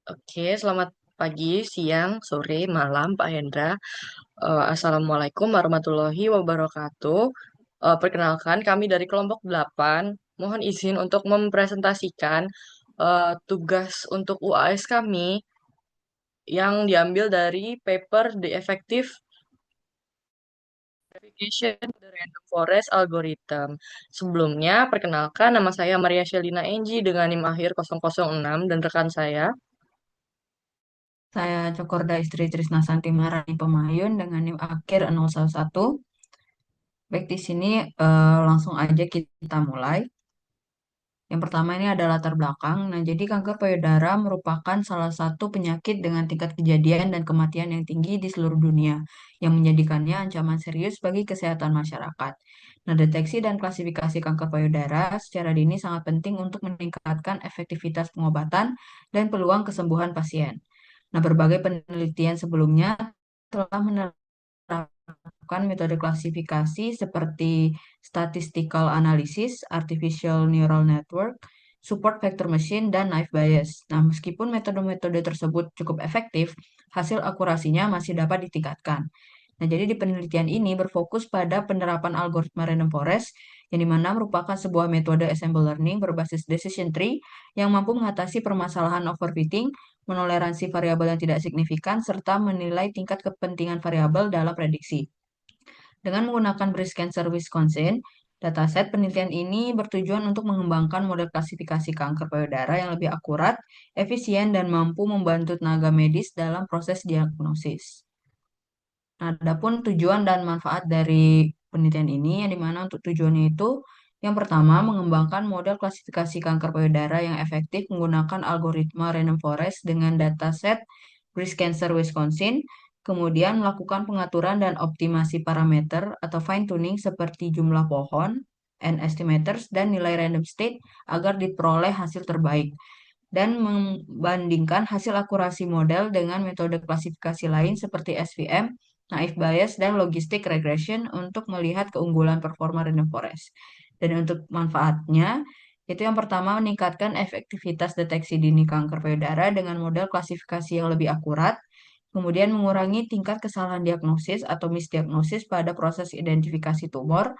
Oke, selamat pagi, siang, sore, malam, Pak Hendra. Assalamualaikum warahmatullahi wabarakatuh. Perkenalkan, kami dari kelompok 8. Mohon izin untuk mempresentasikan tugas untuk UAS kami yang diambil dari paper The Effective Verification of the Random Forest Algorithm. Sebelumnya, perkenalkan nama saya Maria Shelina Enji dengan NIM akhir 006 dan rekan saya. Saya Cokorda Istri Trisna Santi Marani Pemayun dengan NIM akhir 011. Baik, di sini langsung aja kita mulai. Yang pertama ini ada latar belakang. Nah, jadi kanker payudara merupakan salah satu penyakit dengan tingkat kejadian dan kematian yang tinggi di seluruh dunia, yang menjadikannya ancaman serius bagi kesehatan masyarakat. Nah, deteksi dan klasifikasi kanker payudara secara dini sangat penting untuk meningkatkan efektivitas pengobatan dan peluang kesembuhan pasien. Nah, berbagai penelitian sebelumnya telah menerapkan metode klasifikasi seperti statistical analysis, artificial neural network, support vector machine, dan naive Bayes. Nah, meskipun metode-metode tersebut cukup efektif, hasil akurasinya masih dapat ditingkatkan. Nah, jadi di penelitian ini berfokus pada penerapan algoritma random forest, yang dimana merupakan sebuah metode ensemble learning berbasis decision tree yang mampu mengatasi permasalahan overfitting, menoleransi variabel yang tidak signifikan, serta menilai tingkat kepentingan variabel dalam prediksi. Dengan menggunakan breast cancer Wisconsin, dataset penelitian ini bertujuan untuk mengembangkan model klasifikasi kanker payudara yang lebih akurat, efisien, dan mampu membantu tenaga medis dalam proses diagnosis. Nah, adapun tujuan dan manfaat dari penelitian ini, yang dimana untuk tujuannya itu, yang pertama, mengembangkan model klasifikasi kanker payudara yang efektif menggunakan algoritma random forest dengan dataset Breast Cancer Wisconsin, kemudian melakukan pengaturan dan optimasi parameter atau fine tuning seperti jumlah pohon, N estimators, dan nilai random state agar diperoleh hasil terbaik dan membandingkan hasil akurasi model dengan metode klasifikasi lain seperti SVM, naive Bayes, dan logistic regression untuk melihat keunggulan performa random forest. Dan untuk manfaatnya, itu yang pertama meningkatkan efektivitas deteksi dini kanker payudara dengan model klasifikasi yang lebih akurat, kemudian mengurangi tingkat kesalahan diagnosis atau misdiagnosis pada proses identifikasi tumor,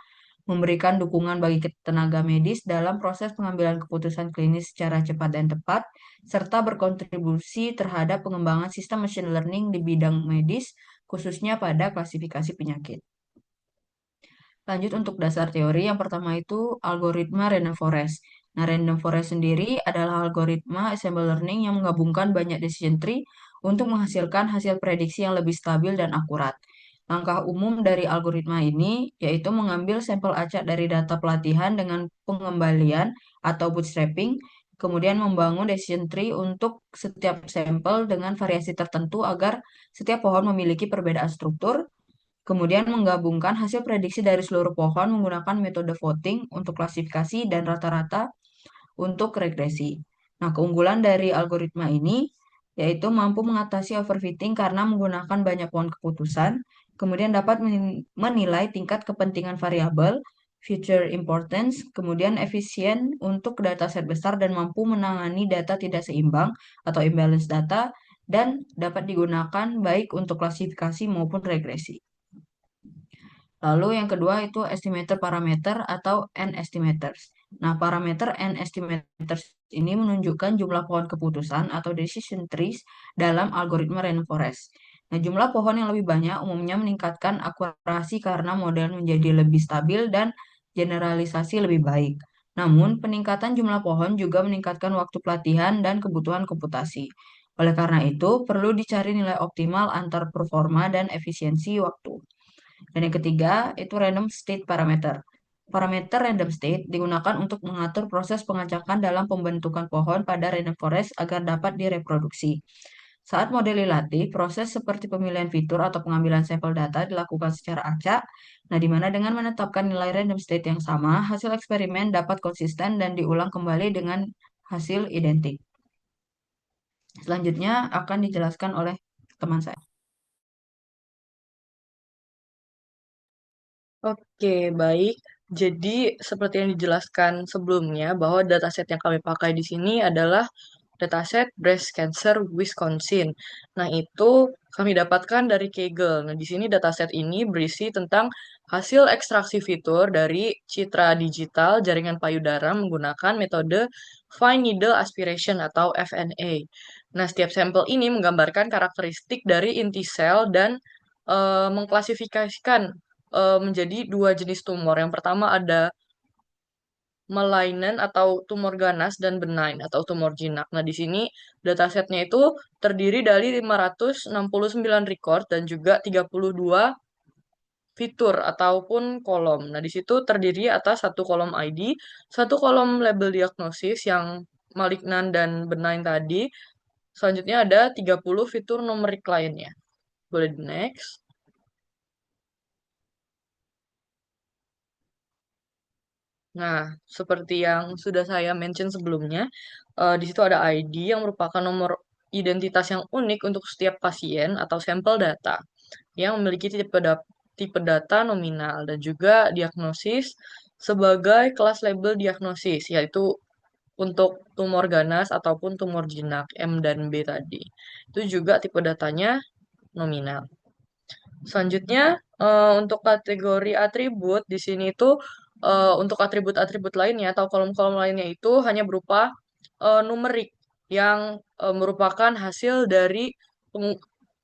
memberikan dukungan bagi tenaga medis dalam proses pengambilan keputusan klinis secara cepat dan tepat, serta berkontribusi terhadap pengembangan sistem machine learning di bidang medis, khususnya pada klasifikasi penyakit. Lanjut untuk dasar teori, yang pertama itu algoritma random forest. Nah, random forest sendiri adalah algoritma ensemble learning yang menggabungkan banyak decision tree untuk menghasilkan hasil prediksi yang lebih stabil dan akurat. Langkah umum dari algoritma ini yaitu mengambil sampel acak dari data pelatihan dengan pengembalian atau bootstrapping, kemudian membangun decision tree untuk setiap sampel dengan variasi tertentu agar setiap pohon memiliki perbedaan struktur. Kemudian menggabungkan hasil prediksi dari seluruh pohon menggunakan metode voting untuk klasifikasi dan rata-rata untuk regresi. Nah, keunggulan dari algoritma ini yaitu mampu mengatasi overfitting karena menggunakan banyak pohon keputusan, kemudian dapat menilai tingkat kepentingan variabel, feature importance, kemudian efisien untuk dataset besar dan mampu menangani data tidak seimbang atau imbalance data, dan dapat digunakan baik untuk klasifikasi maupun regresi. Lalu yang kedua itu estimator parameter atau N estimators. Nah, parameter N estimators ini menunjukkan jumlah pohon keputusan atau decision trees dalam algoritma random forest. Nah, jumlah pohon yang lebih banyak umumnya meningkatkan akurasi karena model menjadi lebih stabil dan generalisasi lebih baik. Namun, peningkatan jumlah pohon juga meningkatkan waktu pelatihan dan kebutuhan komputasi. Oleh karena itu, perlu dicari nilai optimal antar performa dan efisiensi waktu. Dan yang ketiga, itu random state parameter. Parameter random state digunakan untuk mengatur proses pengacakan dalam pembentukan pohon pada random forest agar dapat direproduksi. Saat model dilatih, proses seperti pemilihan fitur atau pengambilan sampel data dilakukan secara acak, nah di mana dengan menetapkan nilai random state yang sama, hasil eksperimen dapat konsisten dan diulang kembali dengan hasil identik. Selanjutnya akan dijelaskan oleh teman saya. Oke, baik. Jadi, seperti yang dijelaskan sebelumnya, bahwa dataset yang kami pakai di sini adalah dataset breast cancer Wisconsin. Nah, itu kami dapatkan dari Kaggle. Nah, di sini dataset ini berisi tentang hasil ekstraksi fitur dari citra digital jaringan payudara menggunakan metode fine needle aspiration atau FNA. Nah, setiap sampel ini menggambarkan karakteristik dari inti sel dan mengklasifikasikan menjadi dua jenis tumor. Yang pertama ada malignant atau tumor ganas dan benign atau tumor jinak. Nah, di sini datasetnya itu terdiri dari 569 record dan juga 32 fitur ataupun kolom. Nah, di situ terdiri atas satu kolom ID, satu kolom label diagnosis yang malignan dan benign tadi. Selanjutnya ada 30 fitur numerik lainnya. Boleh di next. Nah, seperti yang sudah saya mention sebelumnya, di situ ada ID yang merupakan nomor identitas yang unik untuk setiap pasien atau sampel data yang memiliki tipe data nominal dan juga diagnosis sebagai kelas label diagnosis, yaitu untuk tumor ganas ataupun tumor jinak M dan B tadi. Itu juga tipe datanya nominal. Selanjutnya, untuk kategori atribut di sini itu untuk atribut-atribut lainnya atau kolom-kolom lainnya itu hanya berupa numerik yang merupakan hasil dari pengu-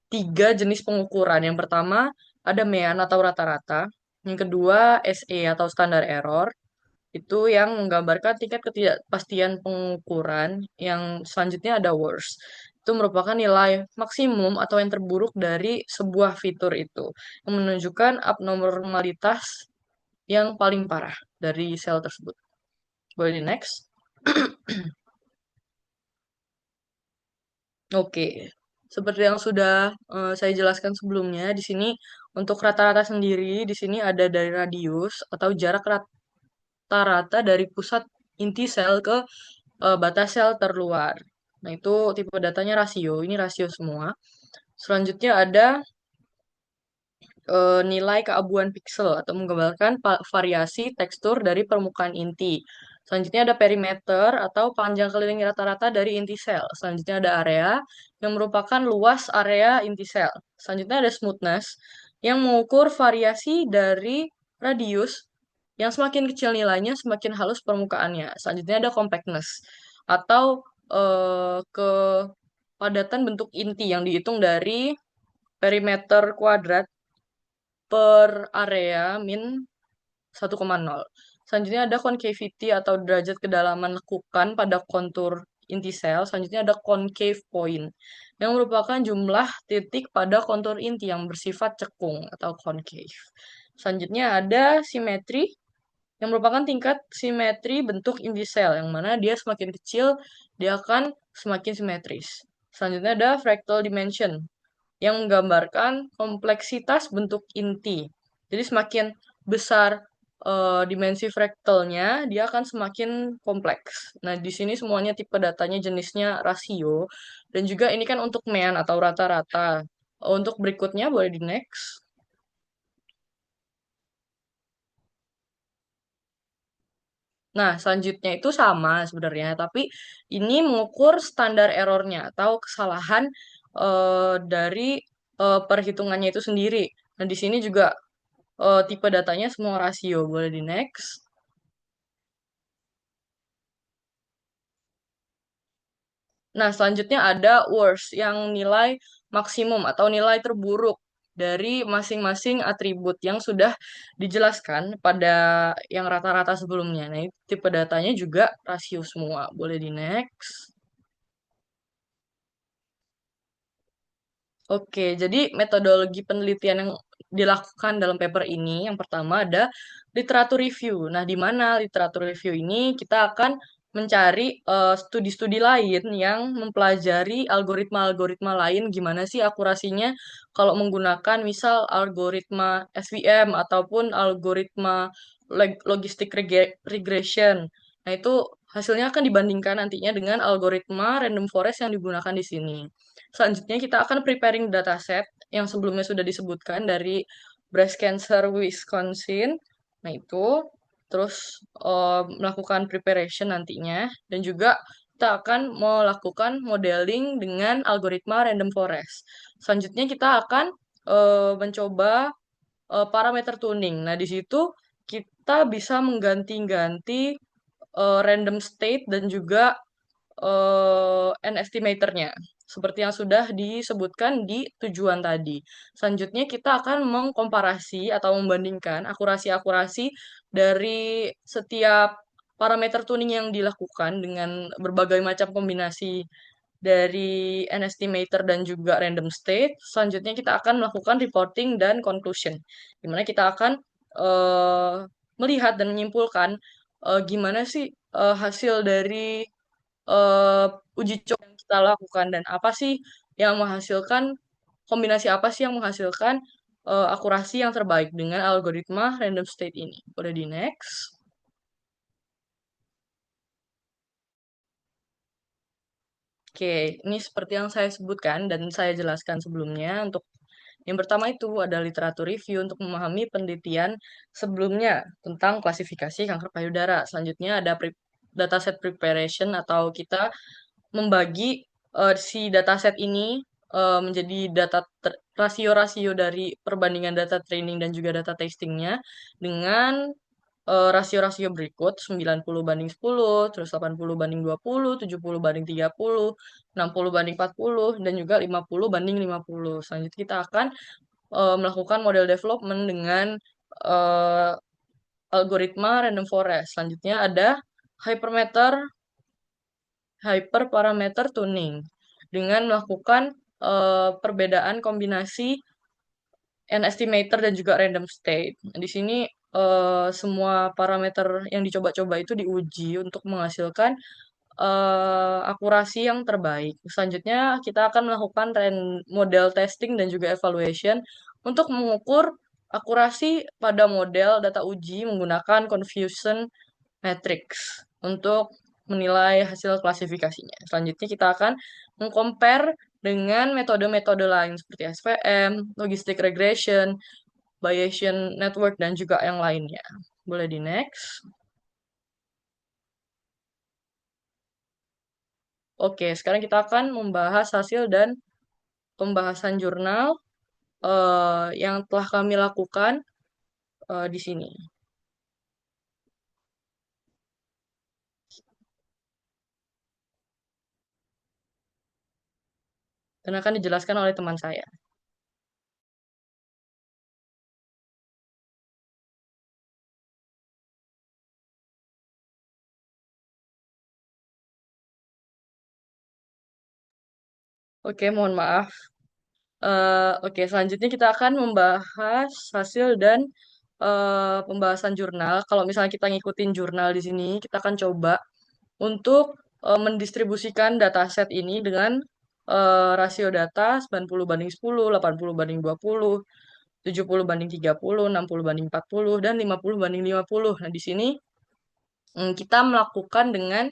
tiga jenis pengukuran. Yang pertama ada mean atau rata-rata, yang kedua SE atau standar error, itu yang menggambarkan tingkat ketidakpastian pengukuran. Yang selanjutnya ada worst. Itu merupakan nilai maksimum atau yang terburuk dari sebuah fitur itu. Yang menunjukkan abnormalitas yang paling parah dari sel tersebut. Boleh di next. Oke. Seperti yang sudah saya jelaskan sebelumnya, di sini untuk rata-rata sendiri, di sini ada dari radius atau jarak rata-rata dari pusat inti sel ke batas sel terluar. Nah, itu tipe datanya rasio. Ini rasio semua. Selanjutnya ada nilai keabuan piksel atau menggambarkan variasi tekstur dari permukaan inti. Selanjutnya ada perimeter atau panjang keliling rata-rata dari inti sel. Selanjutnya ada area yang merupakan luas area inti sel. Selanjutnya ada smoothness yang mengukur variasi dari radius yang semakin kecil nilainya semakin halus permukaannya. Selanjutnya ada compactness atau kepadatan bentuk inti yang dihitung dari perimeter kuadrat per area min 1,0. Selanjutnya ada concavity atau derajat kedalaman lekukan pada kontur inti sel. Selanjutnya ada concave point yang merupakan jumlah titik pada kontur inti yang bersifat cekung atau concave. Selanjutnya ada simetri yang merupakan tingkat simetri bentuk inti sel yang mana dia semakin kecil dia akan semakin simetris. Selanjutnya ada fractal dimension yang menggambarkan kompleksitas bentuk inti. Jadi semakin besar dimensi fraktalnya, dia akan semakin kompleks. Nah, di sini semuanya tipe datanya jenisnya rasio, dan juga ini kan untuk mean atau rata-rata. Untuk berikutnya boleh di next. Nah, selanjutnya itu sama sebenarnya, tapi ini mengukur standar errornya atau kesalahan dari perhitungannya itu sendiri. Nah, di sini juga tipe datanya semua rasio. Boleh di next. Nah, selanjutnya ada worst yang nilai maksimum atau nilai terburuk dari masing-masing atribut yang sudah dijelaskan pada yang rata-rata sebelumnya. Nah, ini tipe datanya juga rasio semua. Boleh di next. Oke, jadi metodologi penelitian yang dilakukan dalam paper ini, yang pertama ada literatur review. Nah, di mana literatur review ini kita akan mencari studi-studi lain yang mempelajari algoritma-algoritma lain, gimana sih akurasinya kalau menggunakan misal algoritma SVM ataupun algoritma logistic regression. Nah, itu hasilnya akan dibandingkan nantinya dengan algoritma random forest yang digunakan di sini. Selanjutnya kita akan preparing dataset yang sebelumnya sudah disebutkan dari breast cancer Wisconsin. Nah, itu terus melakukan preparation nantinya dan juga kita akan melakukan modeling dengan algoritma random forest. Selanjutnya kita akan mencoba parameter tuning. Nah, di situ kita bisa mengganti-ganti random state dan juga N estimatornya, seperti yang sudah disebutkan di tujuan tadi. Selanjutnya kita akan mengkomparasi atau membandingkan akurasi-akurasi dari setiap parameter tuning yang dilakukan dengan berbagai macam kombinasi dari N estimator dan juga random state. Selanjutnya kita akan melakukan reporting dan conclusion, di mana kita akan eh, melihat dan menyimpulkan gimana sih hasil dari eh, uji coba yang kita lakukan dan apa sih yang menghasilkan kombinasi apa sih yang menghasilkan akurasi yang terbaik dengan algoritma random state ini. Boleh di next. Oke, ini seperti yang saya sebutkan dan saya jelaskan sebelumnya. Untuk yang pertama itu ada literatur review untuk memahami penelitian sebelumnya tentang klasifikasi kanker payudara. Selanjutnya ada dataset preparation atau kita membagi si dataset ini menjadi rasio-rasio dari perbandingan data training dan juga data testingnya dengan rasio-rasio berikut 90/10, terus 80/20, 70/30, 60/40, dan juga 50/50. Selanjutnya kita akan melakukan model development dengan eh, algoritma random forest. Selanjutnya ada hypermeter hyperparameter tuning dengan melakukan perbedaan kombinasi N estimator dan juga random state. Di sini semua parameter yang dicoba-coba itu diuji untuk menghasilkan akurasi yang terbaik. Selanjutnya kita akan melakukan model testing dan juga evaluation untuk mengukur akurasi pada model data uji menggunakan confusion matrix untuk menilai hasil klasifikasinya. Selanjutnya kita akan mengcompare dengan metode-metode lain seperti SVM, logistic regression, Bayesian network, dan juga yang lainnya. Boleh di next. Oke, sekarang kita akan membahas hasil dan pembahasan jurnal yang telah kami lakukan di sini. Dan akan dijelaskan oleh teman saya. Oke, mohon maaf. Oke, selanjutnya kita akan membahas hasil dan pembahasan jurnal. Kalau misalnya kita ngikutin jurnal di sini, kita akan coba untuk mendistribusikan dataset ini dengan rasio data 90/10, 80/20, 70/30, 60/40, dan 50/50. Nah, di sini kita melakukan dengan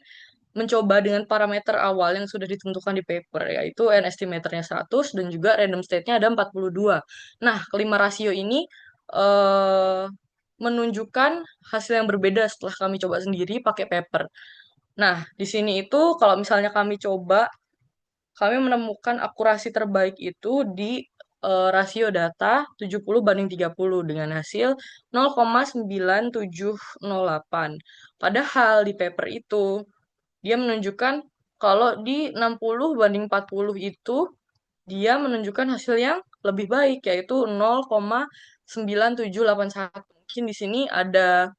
mencoba dengan parameter awal yang sudah ditentukan di paper, yaitu N estimatornya 100 dan juga random state-nya ada 42. Nah, kelima rasio ini eh, menunjukkan hasil yang berbeda setelah kami coba sendiri pakai paper. Nah, di sini itu kalau misalnya kami menemukan akurasi terbaik itu di rasio data 70/30 dengan hasil 0,9708. Padahal di paper itu dia menunjukkan kalau di 60/40 itu dia menunjukkan hasil yang lebih baik yaitu 0,9781. Mungkin di sini ada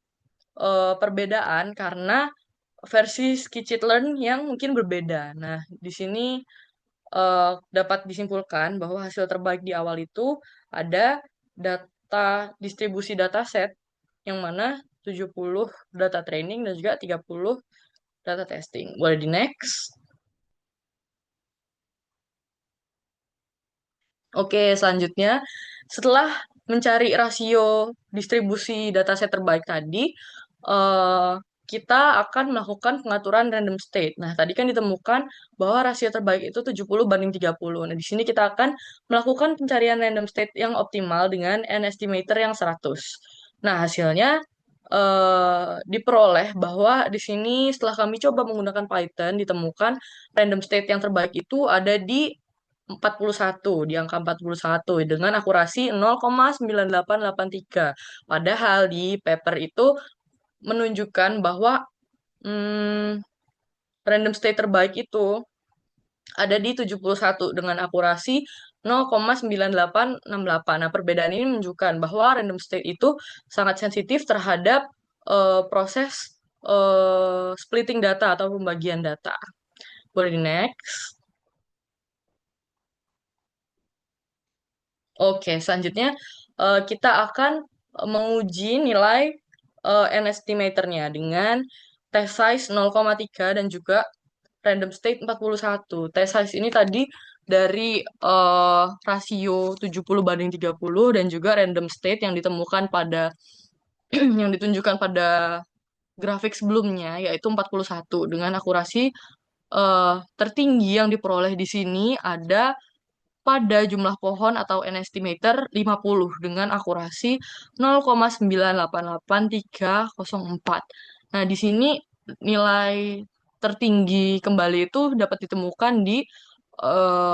perbedaan karena versi Scikit-learn yang mungkin berbeda. Nah, di sini dapat disimpulkan bahwa hasil terbaik di awal itu ada data distribusi dataset yang mana 70 data training dan juga 30 data testing. Boleh di next. Oke, selanjutnya setelah mencari rasio distribusi dataset terbaik tadi, eh, kita akan melakukan pengaturan random state. Nah, tadi kan ditemukan bahwa rasio terbaik itu 70/30. Nah, di sini kita akan melakukan pencarian random state yang optimal dengan N estimator yang 100. Nah, hasilnya diperoleh bahwa di sini setelah kami coba menggunakan Python ditemukan random state yang terbaik itu ada di 41, di angka 41 dengan akurasi 0,9883. Padahal di paper itu menunjukkan bahwa hmm, random state terbaik itu ada di 71 dengan akurasi 0,9868. Nah, perbedaan ini menunjukkan bahwa random state itu sangat sensitif terhadap proses splitting data atau pembagian data. Boleh di next. Oke, selanjutnya kita akan menguji nilai n estimatornya dengan test size 0,3 dan juga random state 41. Test size ini tadi dari rasio 70/30 dan juga random state yang ditemukan pada yang ditunjukkan pada grafik sebelumnya yaitu 41 dengan akurasi tertinggi yang diperoleh di sini ada pada jumlah pohon atau n estimator 50 dengan akurasi 0,9883404. Nah, di sini nilai tertinggi kembali itu dapat ditemukan di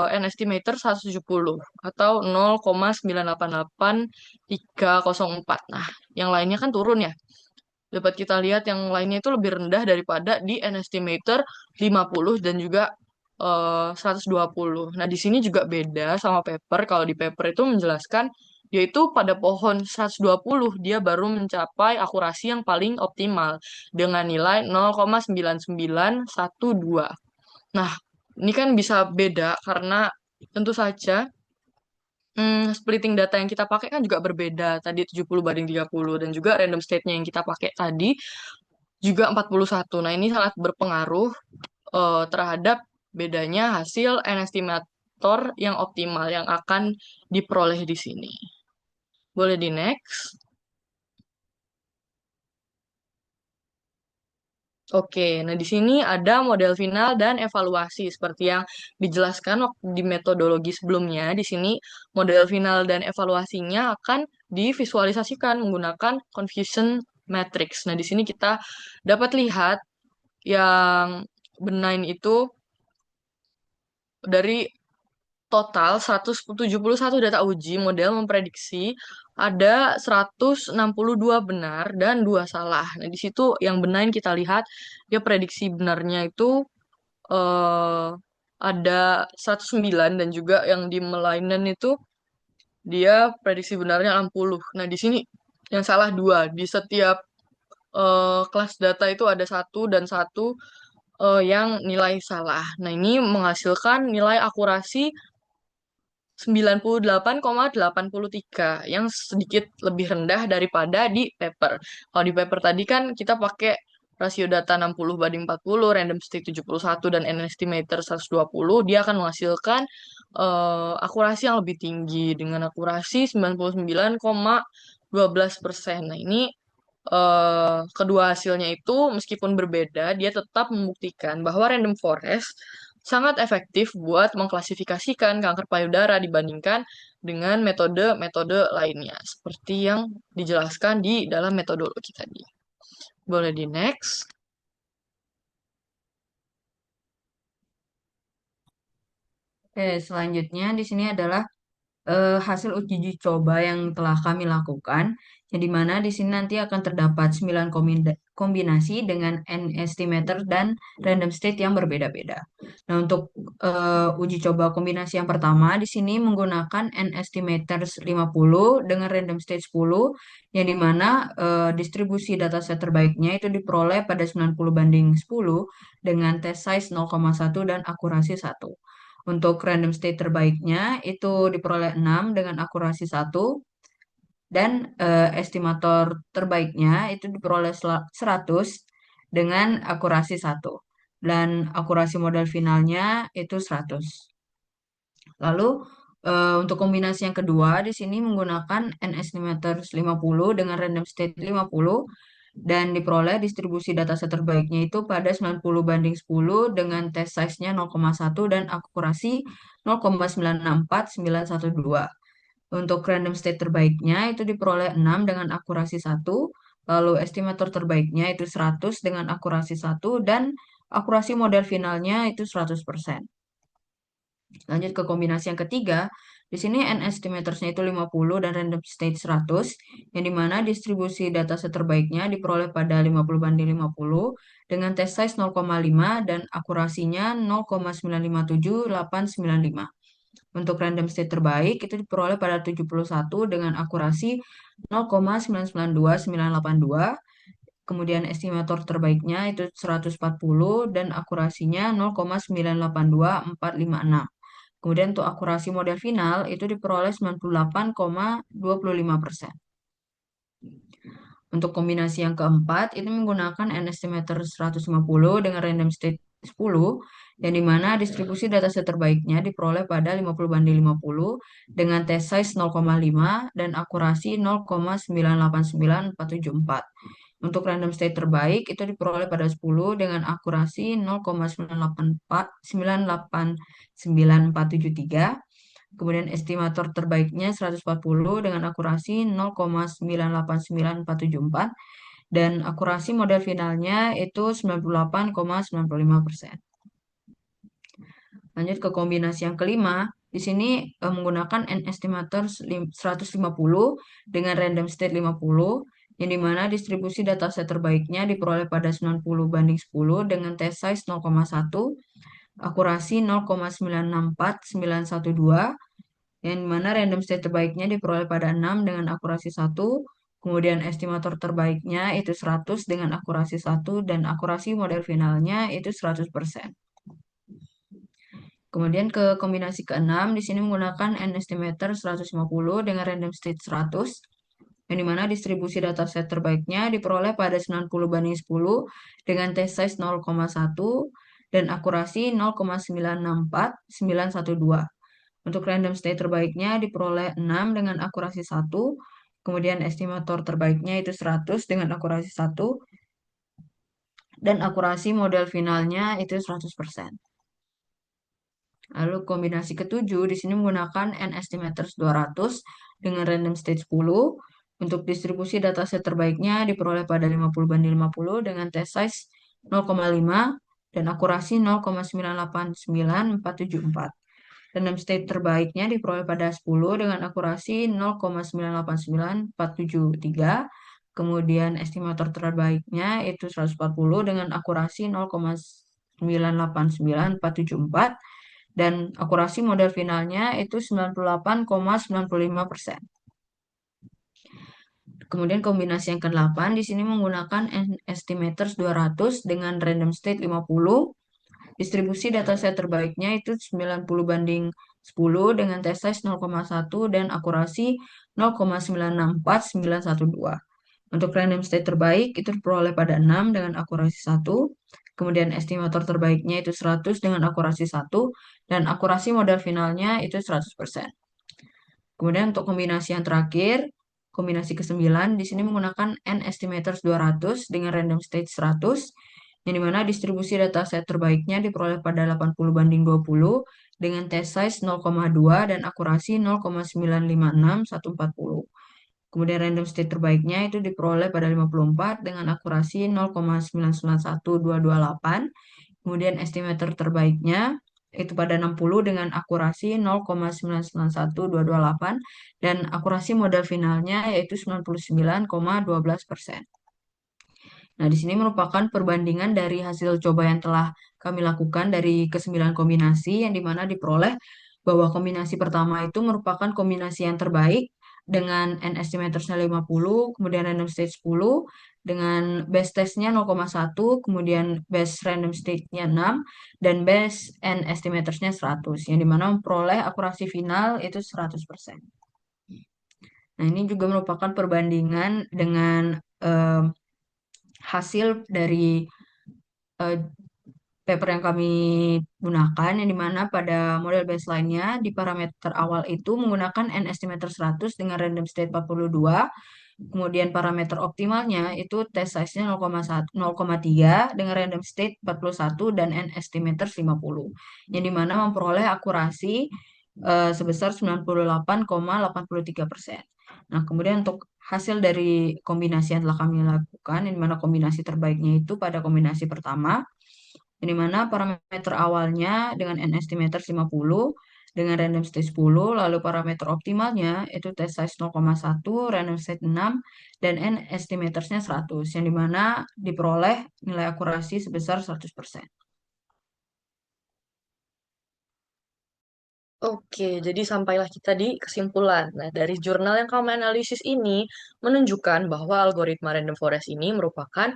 n estimator 170 atau 0,9883404. Nah, yang lainnya kan turun ya. Dapat kita lihat yang lainnya itu lebih rendah daripada di n estimator 50 dan juga 120. Nah, di sini juga beda sama paper. Kalau di paper itu menjelaskan yaitu pada pohon 120 dia baru mencapai akurasi yang paling optimal dengan nilai 0,9912. Nah, ini kan bisa beda karena tentu saja splitting data yang kita pakai kan juga berbeda. Tadi 70/30 dan juga random state-nya yang kita pakai tadi juga 41. Nah, ini sangat berpengaruh terhadap bedanya hasil N estimator yang optimal yang akan diperoleh di sini. Boleh di next. Oke, nah di sini ada model final dan evaluasi seperti yang dijelaskan waktu di metodologi sebelumnya. Di sini model final dan evaluasinya akan divisualisasikan menggunakan confusion matrix. Nah, di sini kita dapat lihat yang benign itu dari total 171 data uji model memprediksi ada 162 benar dan 2 salah. Nah, di situ yang benign kita lihat dia prediksi benarnya itu eh, ada 109 dan juga yang di malignant itu dia prediksi benarnya 60. Nah, di sini yang salah dua. Di setiap kelas data itu ada satu dan satu yang nilai salah. Nah, ini menghasilkan nilai akurasi 98,83 yang sedikit lebih rendah daripada di paper. Kalau di paper tadi kan kita pakai rasio data 60/40, random stick 71 dan n estimator 120, dia akan menghasilkan akurasi yang lebih tinggi dengan akurasi 99,12%. Nah, ini kedua hasilnya itu meskipun berbeda, dia tetap membuktikan bahwa random forest sangat efektif buat mengklasifikasikan kanker payudara dibandingkan dengan metode-metode lainnya, seperti yang dijelaskan di dalam metodologi tadi. Boleh di next. Oke, selanjutnya di sini adalah hasil uji coba yang telah kami lakukan, yang di mana di sini nanti akan terdapat 9 kombinasi dengan n estimator dan random state yang berbeda-beda. Nah, untuk uji coba kombinasi yang pertama di sini menggunakan n estimator 50 dengan random state 10, yang di mana distribusi dataset terbaiknya itu diperoleh pada 90/10 dengan test size 0,1 dan akurasi 1. Untuk random state terbaiknya itu diperoleh 6 dengan akurasi 1 dan estimator terbaiknya itu diperoleh 100 dengan akurasi 1 dan akurasi model finalnya itu 100. Lalu untuk kombinasi yang kedua di sini menggunakan n estimator 50 dengan random state 50 dan diperoleh distribusi dataset terbaiknya itu pada 90/10 dengan test size-nya 0,1 dan akurasi 0,964912. Untuk random state terbaiknya itu diperoleh 6 dengan akurasi 1, Lalu estimator terbaiknya itu 100 dengan akurasi 1 dan akurasi model finalnya itu 100%. Lanjut ke kombinasi yang ketiga. Di sini N estimatornya itu 50 dan random state 100, yang dimana distribusi data set terbaiknya diperoleh pada 50/50 dengan test size 0,5 dan akurasinya 0,957895. Untuk random state terbaik itu diperoleh pada 71 dengan akurasi 0,992982. Kemudian estimator terbaiknya itu 140 dan akurasinya 0,982456. Kemudian untuk akurasi model final itu diperoleh 98,25%. Untuk kombinasi yang keempat, itu menggunakan N estimator 150 dengan random state 10, yang dimana distribusi dataset terbaiknya diperoleh pada 50/50 dengan test size 0,5 dan akurasi 0,989474. Untuk random state terbaik itu diperoleh pada 10 dengan akurasi 0,989473. Kemudian estimator terbaiknya 140 dengan akurasi 0,989474 dan akurasi model finalnya itu 98,95%. Lanjut ke kombinasi yang kelima. Di sini menggunakan N estimator 150 dengan random state 50, yang dimana distribusi dataset terbaiknya diperoleh pada 90/10 dengan test size 0,1, akurasi 0,964912, yang mana random state terbaiknya diperoleh pada 6 dengan akurasi 1, kemudian estimator terbaiknya itu 100 dengan akurasi 1, dan akurasi model finalnya itu 100%. Kemudian ke kombinasi keenam, di sini menggunakan N estimator 150 dengan random state 100, yang dimana distribusi dataset terbaiknya diperoleh pada 90/10 dengan test size 0,1 dan akurasi 0,964912. Untuk random state terbaiknya diperoleh 6 dengan akurasi 1, kemudian estimator terbaiknya itu 100 dengan akurasi 1, dan akurasi model finalnya itu 100%. Lalu kombinasi ketujuh di sini menggunakan N estimators 200 dengan random state 10. Untuk distribusi dataset terbaiknya diperoleh pada 50/50 dengan test size 0,5 dan akurasi 0,989474. Random state terbaiknya diperoleh pada 10 dengan akurasi 0,989473. Kemudian estimator terbaiknya itu 140 dengan akurasi 0,989474 dan akurasi model finalnya itu 98,95%. Kemudian kombinasi yang ke-8 di sini menggunakan estimators 200 dengan random state 50. Distribusi dataset terbaiknya itu 90/10 dengan test size 0,1 dan akurasi 0,964912. Untuk random state terbaik itu diperoleh pada 6 dengan akurasi 1. Kemudian estimator terbaiknya itu 100 dengan akurasi 1 dan akurasi model finalnya itu 100%. Kemudian untuk kombinasi yang terakhir, kombinasi ke-9 di sini menggunakan N estimators 200 dengan random state 100, yang dimana distribusi dataset terbaiknya diperoleh pada 80/20 dengan test size 0,2 dan akurasi 0,956140. Kemudian random state terbaiknya itu diperoleh pada 54 dengan akurasi 0,991228. Kemudian estimator terbaiknya itu pada 60 dengan akurasi 0,991228 dan akurasi model finalnya yaitu 99,12%. Nah, di sini merupakan perbandingan dari hasil coba yang telah kami lakukan dari ke-9 kombinasi, yang dimana diperoleh bahwa kombinasi pertama itu merupakan kombinasi yang terbaik dengan N estimators-nya 50, kemudian random state 10, dengan base testnya 0,1, kemudian base random state-nya 6, dan base N estimators-nya 100, yang dimana memperoleh akurasi final itu 100%. Nah, ini juga merupakan perbandingan dengan hasil dari eh, paper yang kami gunakan, yang dimana pada model baseline-nya di parameter awal itu menggunakan N estimator 100 dengan random state 42, kemudian parameter optimalnya itu test size-nya 0,1 0,3 dengan random state 41 dan N estimator 50, yang dimana memperoleh akurasi sebesar 98,83%. Nah, kemudian untuk hasil dari kombinasi yang telah kami lakukan, di mana kombinasi terbaiknya itu pada kombinasi pertama, di mana parameter awalnya dengan n estimators 50, dengan random state 10, lalu parameter optimalnya itu test size 0,1, random state 6, dan n estimatorsnya 100, yang dimana diperoleh nilai akurasi sebesar 100%. Oke, jadi sampailah kita di kesimpulan. Nah, dari jurnal yang kami analisis ini menunjukkan bahwa algoritma random forest ini merupakan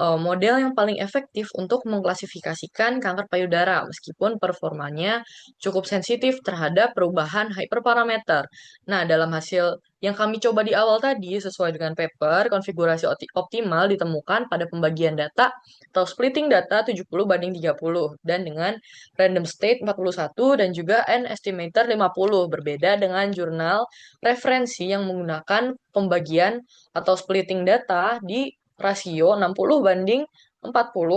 model yang paling efektif untuk mengklasifikasikan kanker payudara, meskipun performanya cukup sensitif terhadap perubahan hyperparameter. Nah, dalam hasil yang kami coba di awal tadi, sesuai dengan paper, konfigurasi optimal ditemukan pada pembagian data atau splitting data 70/30 dan dengan random state 41 dan juga n estimator 50, berbeda dengan jurnal referensi yang menggunakan pembagian atau splitting data di rasio 60/40,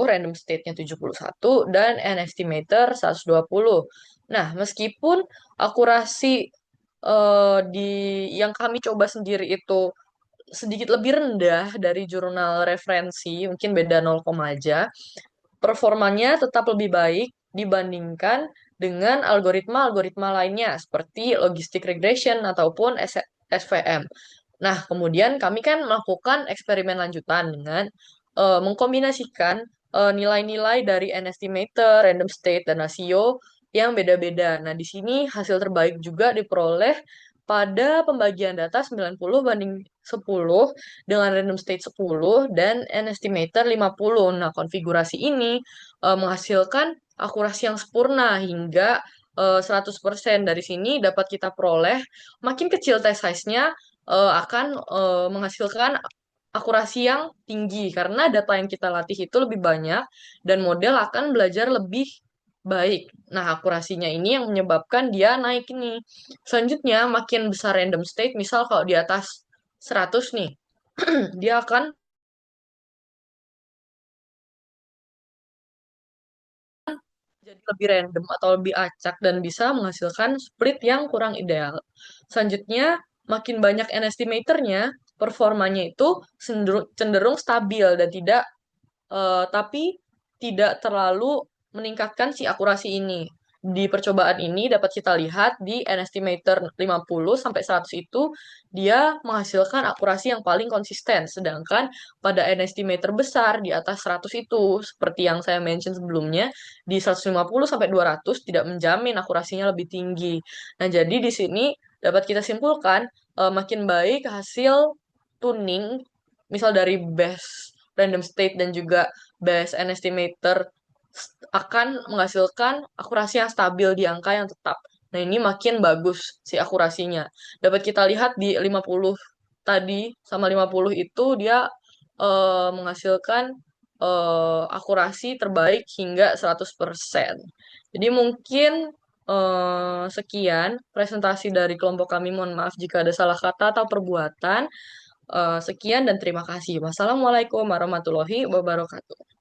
random state-nya 71 dan n estimator 120. Nah, meskipun akurasi di yang kami coba sendiri itu sedikit lebih rendah dari jurnal referensi, mungkin beda 0, aja, performanya tetap lebih baik dibandingkan dengan algoritma-algoritma lainnya seperti logistic regression ataupun SVM. Nah, kemudian kami kan melakukan eksperimen lanjutan dengan mengkombinasikan nilai-nilai dari n estimator, random state, dan rasio yang beda-beda. Nah, di sini hasil terbaik juga diperoleh pada pembagian data 90/10 dengan random state 10 dan n estimator 50. Nah, konfigurasi ini menghasilkan akurasi yang sempurna hingga 100%. Dari sini dapat kita peroleh makin kecil test size-nya akan menghasilkan akurasi yang tinggi karena data yang kita latih itu lebih banyak dan model akan belajar lebih baik. Nah, akurasinya ini yang menyebabkan dia naik ini. Selanjutnya, makin besar random state, misal kalau di atas 100 nih, dia akan jadi lebih random atau lebih acak dan bisa menghasilkan split yang kurang ideal. Selanjutnya, makin banyak n estimatornya, performanya itu cenderung stabil dan tapi tidak terlalu meningkatkan si akurasi ini. Di percobaan ini dapat kita lihat di n estimator 50 sampai 100 itu dia menghasilkan akurasi yang paling konsisten, sedangkan pada n estimator besar di atas 100 itu seperti yang saya mention sebelumnya di 150 sampai 200 tidak menjamin akurasinya lebih tinggi. Nah, jadi di sini dapat kita simpulkan makin baik hasil tuning misal dari base random state dan juga base and estimator akan menghasilkan akurasi yang stabil di angka yang tetap. Nah, ini makin bagus si akurasinya. Dapat kita lihat di 50 tadi sama 50 itu dia menghasilkan akurasi terbaik hingga 100%. Jadi mungkin sekian presentasi dari kelompok kami. Mohon maaf jika ada salah kata atau perbuatan. Sekian dan terima kasih. Wassalamualaikum warahmatullahi wabarakatuh.